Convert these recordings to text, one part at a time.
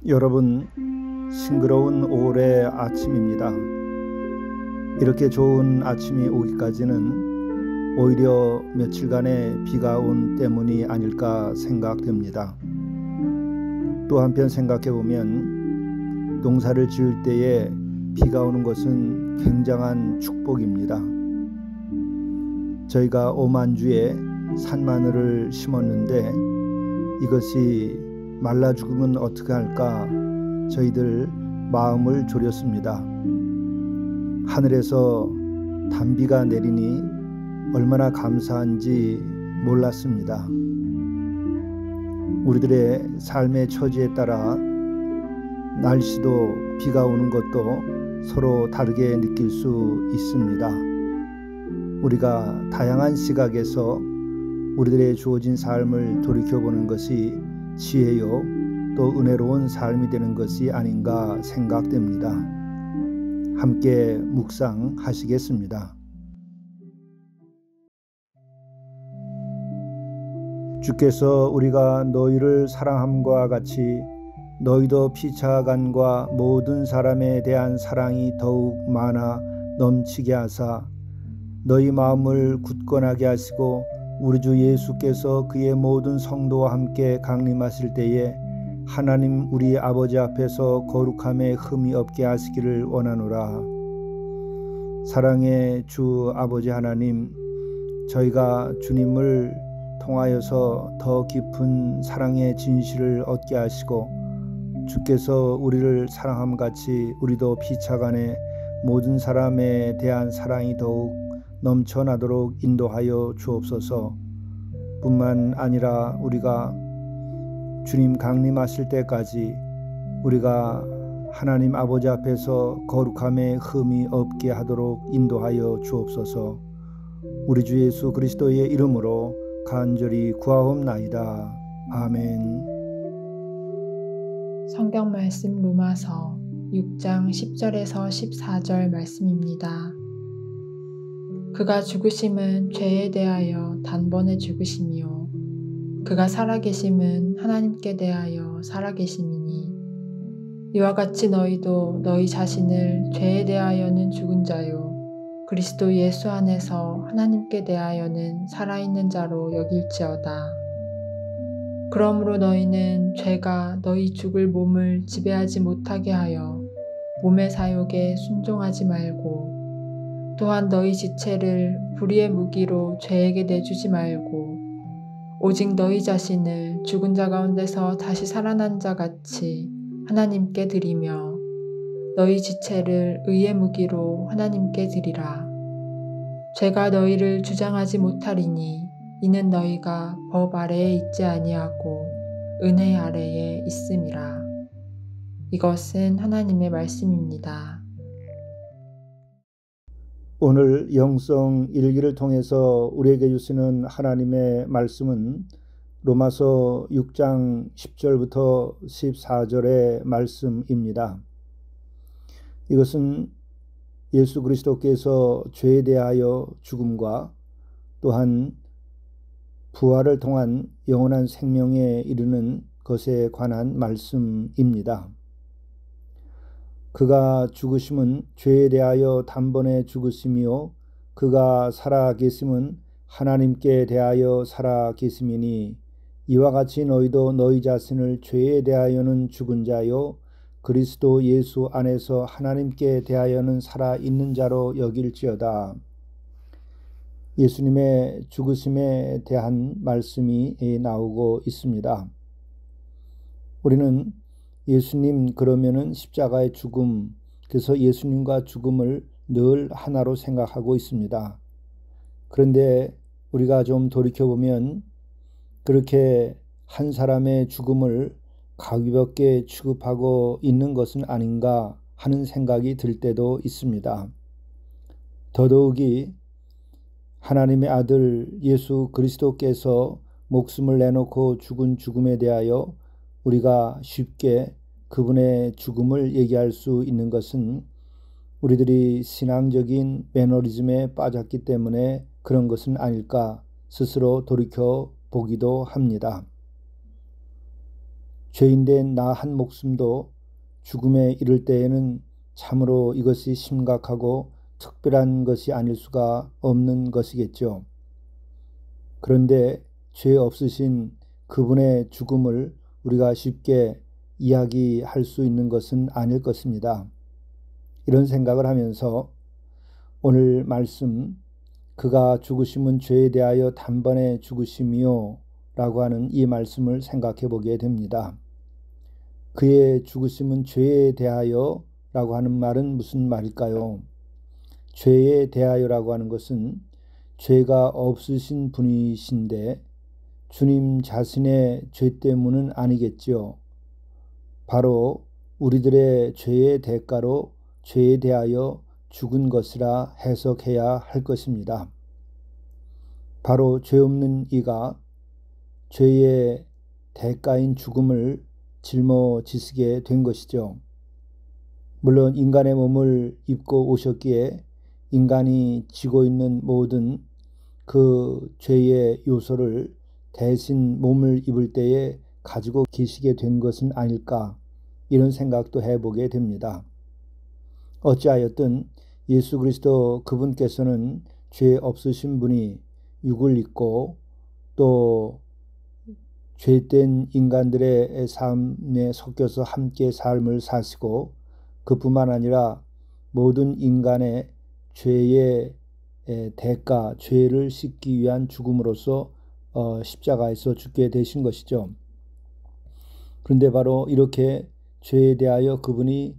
여러분, 싱그러운 5월의 아침입니다. 이렇게 좋은 아침이 오기까지는 오히려 며칠간의 비가 온 때문이 아닐까 생각됩니다. 또 한편 생각해보면 농사를 지을 때에 비가 오는 것은 굉장한 축복입니다. 저희가 오만주에 산마늘을 심었는데 이것이 말라 죽으면 어떻게 할까 저희들 마음을 졸였습니다. 하늘에서 단비가 내리니 얼마나 감사한지 몰랐습니다. 우리들의 삶의 처지에 따라 날씨도 비가 오는 것도 서로 다르게 느낄 수 있습니다. 우리가 다양한 시각에서 우리들의 주어진 삶을 돌이켜보는 것이 지혜요 또 은혜로운 삶이 되는 것이 아닌가 생각됩니다. 함께 묵상하시겠습니다. 주께서 우리가 너희를 사랑함과 같이 너희도 피차간과 모든 사람에 대한 사랑이 더욱 많아 넘치게 하사 너희 마음을 굳건하게 하시고 우리 주 예수께서 그의 모든 성도와 함께 강림하실 때에 하나님 우리 아버지 앞에서 거룩함에 흠이 없게 하시기를 원하노라. 사랑의 주 아버지 하나님, 저희가 주님을 통하여서 더 깊은 사랑의 진실을 얻게 하시고 주께서 우리를 사랑함같이 우리도 피차간에 모든 사람에 대한 사랑이 더욱 넘쳐나도록 인도하여 주옵소서. 뿐만 아니라 우리가 주님 강림하실 때까지 우리가 하나님 아버지 앞에서 거룩함에 흠이 없게 하도록 인도하여 주옵소서. 우리 주 예수 그리스도의 이름으로 간절히 구하옵나이다. 아멘. 성경 말씀 로마서 6장 10절에서 14절 말씀입니다. 그가 죽으심은 죄에 대하여 단번에 죽으심이요 그가 살아계심은 하나님께 대하여 살아계심이니 이와 같이 너희도 너희 자신을 죄에 대하여는 죽은 자요 그리스도 예수 안에서 하나님께 대하여는 살아있는 자로 여길지어다. 그러므로 너희는 죄가 너희 죽을 몸을 지배하지 못하게 하여 몸의 사욕에 순종하지 말고 또한 너희 지체를 불의의 무기로 죄에게 내주지 말고 오직 너희 자신을 죽은 자 가운데서 다시 살아난 자 같이 하나님께 드리며 너희 지체를 의의 무기로 하나님께 드리라. 죄가 너희를 주장하지 못하리니 이는 너희가 법 아래에 있지 아니하고 은혜 아래에 있음이라. 이것은 하나님의 말씀입니다. 오늘 영성 일기를 통해서 우리에게 주시는 하나님의 말씀은 로마서 6장 10절부터 14절의 말씀입니다. 이것은 예수 그리스도께서 죄에 대하여 죽음과 또한 부활을 통한 영원한 생명에 이르는 것에 관한 말씀입니다. 그가 죽으심은 죄에 대하여 단번에 죽으심이요 그가 살아계심은 하나님께 대하여 살아계심이니 이와 같이 너희도 너희 자신을 죄에 대하여는 죽은 자요 그리스도 예수 안에서 하나님께 대하여는 살아있는 자로 여길지어다. 예수님의 죽으심에 대한 말씀이 나오고 있습니다. 우리는 예수님 그러면은 십자가의 죽음, 그래서 예수님과 죽음을 늘 하나로 생각하고 있습니다. 그런데 우리가 좀 돌이켜보면 그렇게 한 사람의 죽음을 가볍게 취급하고 있는 것은 아닌가 하는 생각이 들 때도 있습니다. 더더욱이 하나님의 아들 예수 그리스도께서 목숨을 내놓고 죽은 죽음에 대하여 우리가 쉽게 그분의 죽음을 얘기할 수 있는 것은 우리들이 신앙적인 매너리즘에 빠졌기 때문에 그런 것은 아닐까 스스로 돌이켜 보기도 합니다. 죄인된 나 한 목숨도 죽음에 이를 때에는 참으로 이것이 심각하고 특별한 것이 아닐 수가 없는 것이겠죠. 그런데 죄 없으신 그분의 죽음을 우리가 쉽게 이야기할 수 있는 것은 아닐 것입니다. 이런 생각을 하면서 오늘 말씀 그가 죽으심은 죄에 대하여 단번에 죽으심이요 라고 하는 이 말씀을 생각해 보게 됩니다. 그의 죽으심은 죄에 대하여 라고 하는 말은 무슨 말일까요? 죄에 대하여라고 하는 것은 죄가 없으신 분이신데 주님 자신의 죄 때문은 아니겠지요. 바로 우리들의 죄의 대가로 죄에 대하여 죽은 것이라 해석해야 할 것입니다. 바로 죄 없는 이가 죄의 대가인 죽음을 짊어지시게 된 것이죠. 물론 인간의 몸을 입고 오셨기에 인간이 지고 있는 모든 그 죄의 요소를 대신 몸을 입을 때에 가지고 계시게 된 것은 아닐까, 이런 생각도 해보게 됩니다. 어찌하였든 예수 그리스도 그분께서는 죄 없으신 분이 육을 입고 또 죄된 인간들의 삶에 섞여서 함께 삶을 사시고 그뿐만 아니라 모든 인간의 죄의 대가, 죄를 씻기 위한 죽음으로써 십자가에서 죽게 되신 것이죠. 그런데 바로 이렇게 죄에 대하여 그분이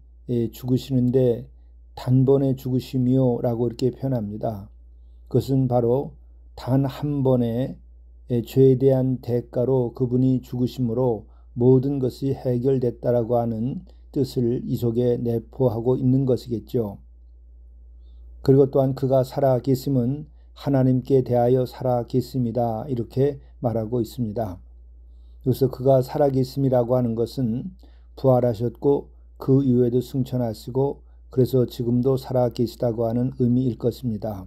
죽으시는데 단번에 죽으심이요 라고 이렇게 표현합니다. 그것은 바로 단 한 번의 죄에 대한 대가로 그분이 죽으심으로 모든 것이 해결됐다라고 하는 뜻을 이 속에 내포하고 있는 것이겠죠. 그리고 또한 그가 살아 계심은 하나님께 대하여 살아 계심이다, 이렇게 말하고 있습니다. 그래서 그가 살아 계심이라고 하는 것은 부활하셨고 그 이후에도 승천하시고 그래서 지금도 살아 계시다고 하는 의미일 것입니다.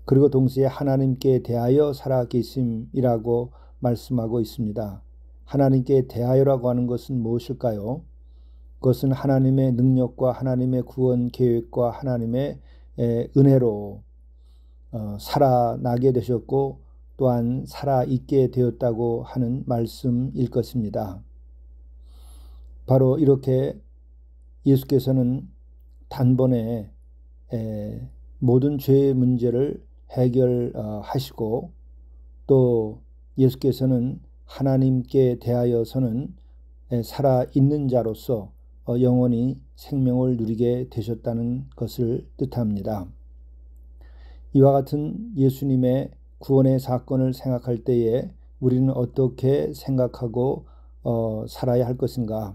그리고 동시에 하나님께 대하여 살아 계심이라고 말씀하고 있습니다. 하나님께 대하여라고 하는 것은 무엇일까요? 그것은 하나님의 능력과 하나님의 구원 계획과 하나님의 은혜로 살아나게 되셨고 또한 살아있게 되었다고 하는 말씀일 것입니다. 바로 이렇게 예수께서는 단번에 모든 죄의 문제를 해결하시고 또 예수께서는 하나님께 대하여서는 살아있는 자로서 영원히 생명을 누리게 되셨다는 것을 뜻합니다. 이와 같은 예수님의 구원의 사건을 생각할 때에 우리는 어떻게 생각하고 살아야 할 것인가?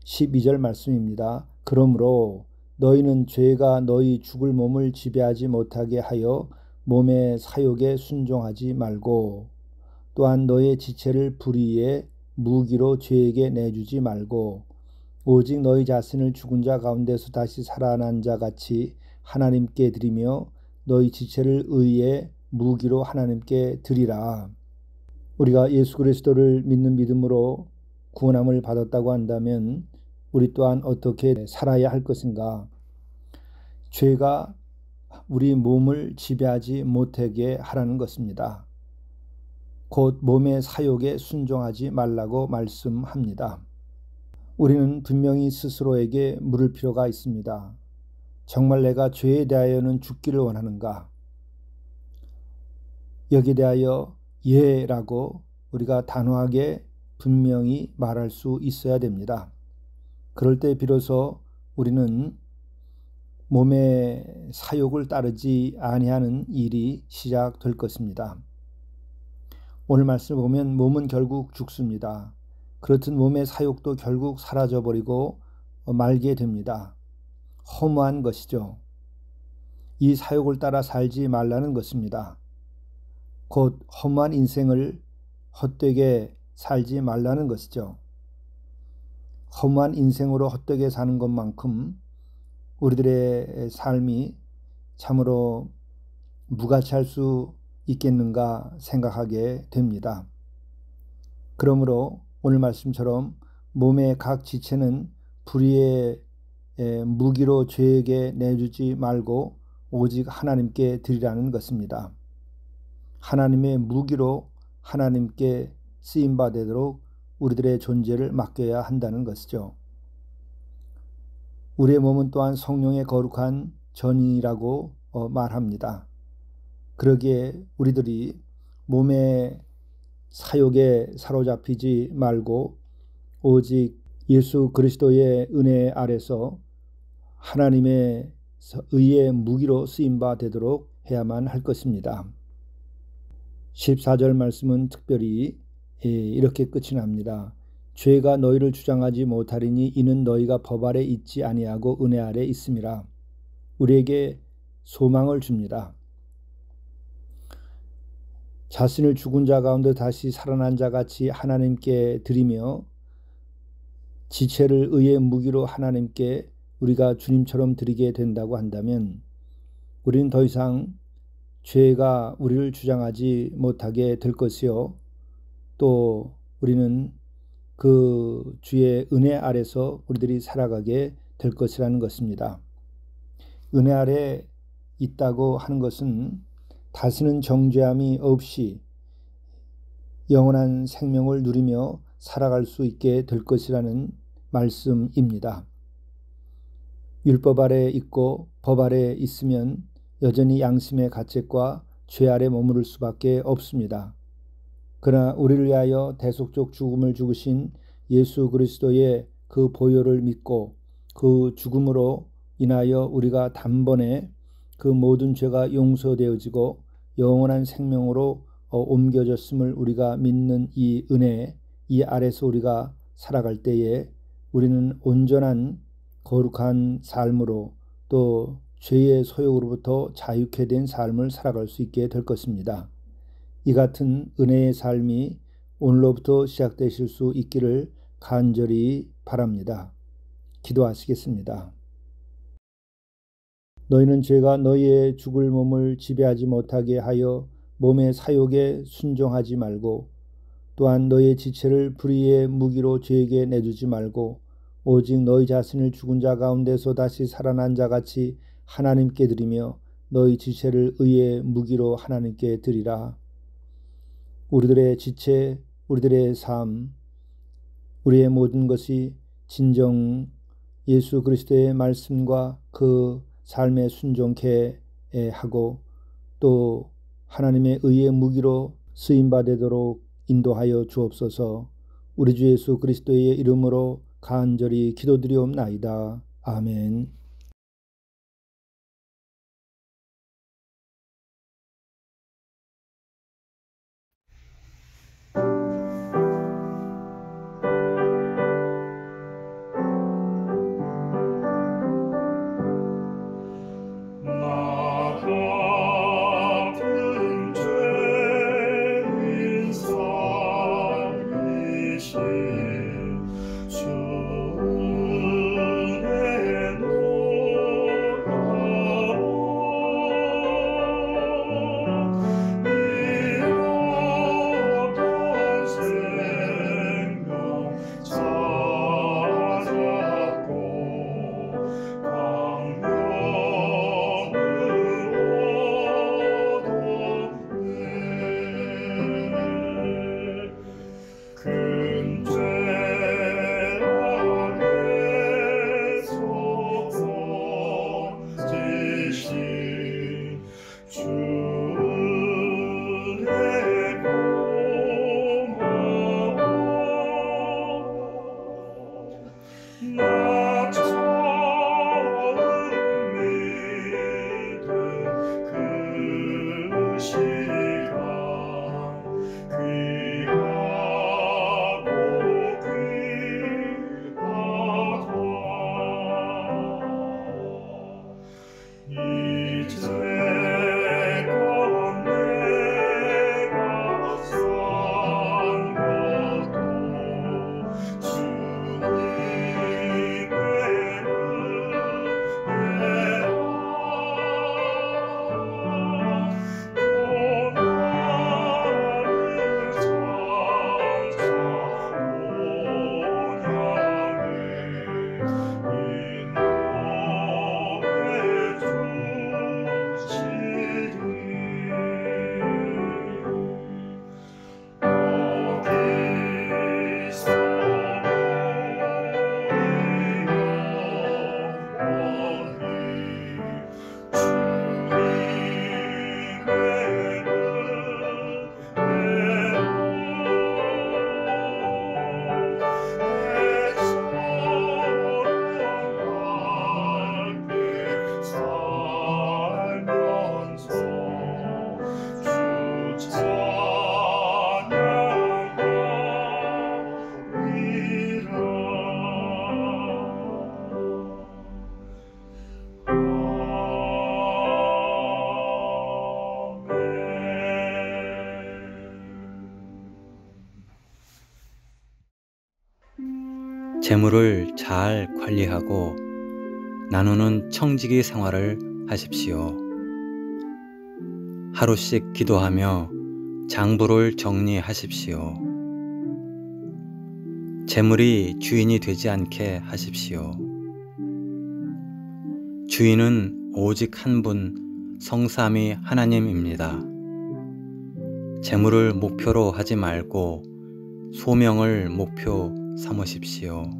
12절 말씀입니다. 그러므로 너희는 죄가 너희 죽을 몸을 지배하지 못하게 하여 몸의 사욕에 순종하지 말고 또한 너의 지체를 불의의 무기로 죄에게 내주지 말고 오직 너희 자신을 죽은 자 가운데서 다시 살아난 자 같이 하나님께 드리며 너희 지체를 의의 무기로 하나님께 드리라. 우리가 예수 그리스도를 믿는 믿음으로 구원함을 받았다고 한다면 우리 또한 어떻게 살아야 할 것인가? 죄가 우리 몸을 지배하지 못하게 하라는 것입니다. 곧 몸의 사욕에 순종하지 말라고 말씀합니다. 우리는 분명히 스스로에게 물을 필요가 있습니다. 정말 내가 죄에 대하여는 죽기를 원하는가? 여기에 대하여 예라고 우리가 단호하게 분명히 말할 수 있어야 됩니다. 그럴 때 비로소 우리는 몸의 사욕을 따르지 아니하는 일이 시작될 것입니다. 오늘 말씀을 보면 몸은 결국 죽습니다. 그렇듯 몸의 사욕도 결국 사라져버리고 말게 됩니다. 허무한 것이죠. 이 사욕을 따라 살지 말라는 것입니다. 곧 허무한 인생을 헛되게 살지 말라는 것이죠. 허무한 인생으로 헛되게 사는 것만큼 우리들의 삶이 참으로 무가치할 수 있겠는가 생각하게 됩니다. 그러므로 오늘 말씀처럼 몸의 각 지체는 불의의 무기로 죄에게 내주지 말고 오직 하나님께 드리라는 것입니다. 하나님의 무기로 하나님께 쓰임받도록 우리들의 존재를 맡겨야 한다는 것이죠. 우리의 몸은 또한 성령의 거룩한 전이라고 말합니다. 그러기에 우리들이 몸의 사욕에 사로잡히지 말고 오직 예수 그리스도의 은혜 아래서 하나님의 의의 무기로 쓰임바 되도록 해야만 할 것입니다. 14절 말씀은 특별히 이렇게 끝이 납니다. 죄가 너희를 주장하지 못하리니 이는 너희가 법 아래 있지 아니하고 은혜 아래 있음이라. 우리에게 소망을 줍니다. 자신을 죽은 자 가운데 다시 살아난 자 같이 하나님께 드리며 지체를 의의 무기로 하나님께 우리가 주님처럼 드리게 된다고 한다면 우리는 더 이상 죄가 우리를 주장하지 못하게 될 것이요, 또 우리는 그 주의 은혜 아래서 우리들이 살아가게 될 것이라는 것입니다. 은혜 아래 있다고 하는 것은 다시는 정죄함이 없이 영원한 생명을 누리며 살아갈 수 있게 될 것이라는 말씀입니다. 율법 아래 있고 법 아래 있으면 여전히 양심의 가책과 죄 아래 머무를 수밖에 없습니다. 그러나 우리를 위하여 대속적 죽음을 죽으신 예수 그리스도의 그 보혈을 믿고 그 죽음으로 인하여 우리가 단번에 그 모든 죄가 용서되어지고 영원한 생명으로 옮겨졌음을 우리가 믿는 이 은혜, 이 아래서 우리가 살아갈 때에 우리는 온전한 거룩한 삶으로 또 죄의 소욕으로부터 자유케 된 삶을 살아갈 수 있게 될 것입니다. 이 같은 은혜의 삶이 오늘로부터 시작되실 수 있기를 간절히 바랍니다. 기도하시겠습니다. 너희는 죄가 너희의 죽을 몸을 지배하지 못하게 하여 몸의 사욕에 순종하지 말고 또한 너희의 지체를 불의의 무기로 죄에게 내주지 말고 오직 너희 자신을 죽은 자 가운데서 다시 살아난 자 같이 하나님께 드리며 너희 지체를 의의 무기로 하나님께 드리라. 우리들의 지체, 우리들의 삶, 우리의 모든 것이 진정 예수 그리스도의 말씀과 그 삶에 순종케 하고 또 하나님의 의의 무기로 쓰임받도록 인도하여 주옵소서. 우리 주 예수 그리스도의 이름으로 간절히 기도드리옵나이다. 아멘. 재물을 잘 관리하고 나누는 청지기 생활을 하십시오. 하루씩 기도하며 장부를 정리하십시오. 재물이 주인이 되지 않게 하십시오. 주인은 오직 한 분, 성삼위 하나님입니다. 재물을 목표로 하지 말고 소명을 목표 삼으십시오.